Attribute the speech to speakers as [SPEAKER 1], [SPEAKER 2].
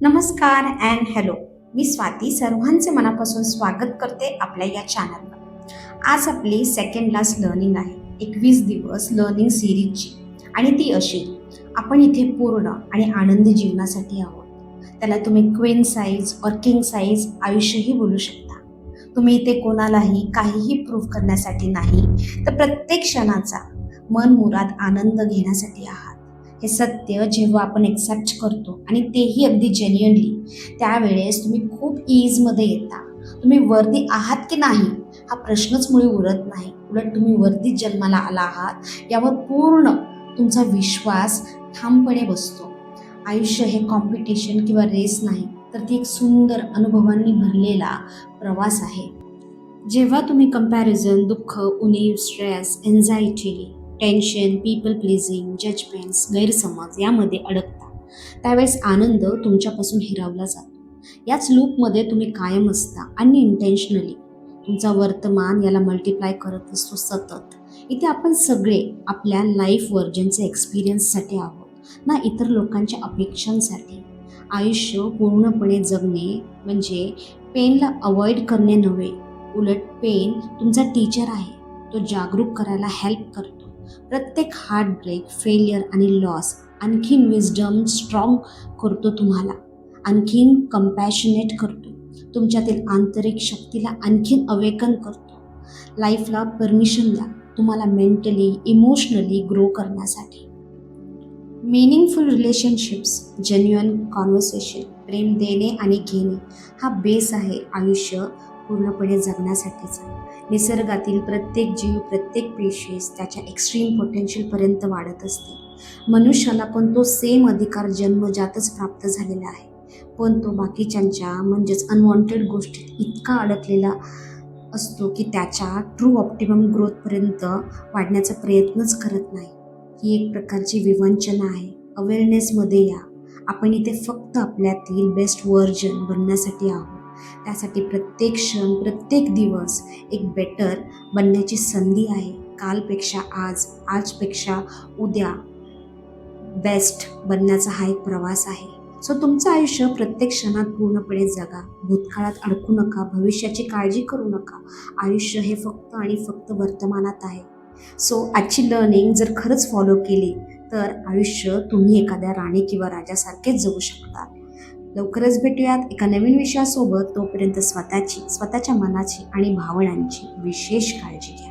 [SPEAKER 1] नमस्कार and hello. मी स्वाती सर्वांचे मनापासून स्वागत करते आपल्या या चॅनलवर. आज आपली सेकंड लास्ट लर्निंग आहे, 21 दिवस लर्निंग सिरीजची. आणि ती अशी: आपण इथे पूर्ण आणि आनंदी जीवनासाठी आहोत. त्याला तुम्ही क्वीन साईज और किंग साईज आयुष्यही बोलू शकता. तुम्ही इथे कोणालाही काहीही प्रूव्ह करण्यासाठी नाही, तर प्रत्येक क्षणाचा मनमुराद आनंद घेण्यासाठी आहात. हे सत्य जेव्हा आपण एक्सेप्ट करतो आणि तेही अगदी जेन्युअनली, त्यावेळेस तुम्ही खूप ईजमध्ये येता. तुम्ही वर्दी आहात की नाही हा प्रश्नच मुळी उरत नाही. उलट तुम्ही वर्दीत जन्माला आला आहात यावर पूर्ण तुमचा विश्वास ठामपणे बसतो. आयुष्य हे कॉम्पिटिशन किंवा रेस नाही, तर ती एक सुंदर अनुभवांनी भरलेला प्रवास आहे. जेव्हा तुम्ही कंपॅरिझन, दुःख, उणीव, stress, anxiety, tension, people pleasing, judgments, गैरसमज यामध्ये अडकता, त्यावेळेस आनंद तुमच्यापासून हिरावला जातो. याच लूपमध्ये तुम्ही कायम असता आणि इंटेन्शनली तुमचा वर्तमान याला मल्टिप्लाय करत असतो सतत. इथे आपण सगळे आपल्या लाईफ व्हर्जनचे एक्सपिरियन्ससाठी आहोत, ना इतर लोकांच्या अपेक्षांसाठी. आयुष्य पूर्णपणे जगणे म्हणजे पेनला अवॉइड करणे नव्हे, उलट पेन तुमचा टीचर आहे. तो जागरूक करायला हेल्प करतो. प्रत्येक हार्टब्रेक, फेलियर आणि लॉस आणखीन विजडम स्ट्रॉंग करतो तुम्हाला, आणखीन कंपॅशनेट करतो, तुमच्यातील आंतरिक शक्तीला आणखीन अवेकन करतो. लाईफला परमिशन द्या तुम्हाला मेंटली, इमोशनली ग्रो करण्यासाठी. मीनिंगफुल रिलेशनशिप्स, जेन्युअन कॉन्व्हर्सेशन, प्रेम देणे आणि घेणे हा बेस आहे आयुष्य पूर्णपणे जगण्यासाठीचा. निसर्गातील प्रत्येक जीव, प्रत्येक पेशीस त्याच्या एक्स्ट्रीम पोटेन्शियलपर्यंत वाढत असते. मनुष्याला पण तो सेम अधिकार जन्मजातच प्राप्त झालेला आहे, पण तो बाकीच्यांच्या म्हणजेच अनवॉन्टेड गोष्टीत इतका अडकलेला असतो की त्याच्या ट्रू ऑप्टिमम ग्रोथपर्यंत वाढण्याचा प्रयत्नच करत नाही. ही एक प्रकारची विवंचना आहे. अवेअरनेसमध्ये या. आपण इथे फक्त आपल्यातील बेस्ट व्हर्जन बनण्यासाठी आहोत. त्यासाठी प्रत्येक क्षण, प्रत्येक दिवस एक बेटर बनण्याची संधी आहे. कालपेक्षा आज, आजपेक्षा उद्या बेस्ट बनण्याचा हा एक प्रवास आहे. सो तुमचं आयुष्य प्रत्येक क्षणात पूर्णपणे जगा. भूतकाळात अडकू नका, भविष्याची काळजी करू नका. आयुष्य हे फक्त आणि फक्त वर्तमानात आहे. सो आजची लर्निंग जर खरंच फॉलो केली तर आयुष्य तुम्ही एखाद्या राणी किंवा राजासारखेच जगू शकता. लवकरच भेटूयात एका नवीन विषयासोबत. तोपर्यंत स्वतःच्या मनाची आणि भावनांची विशेष काळजी घ्या.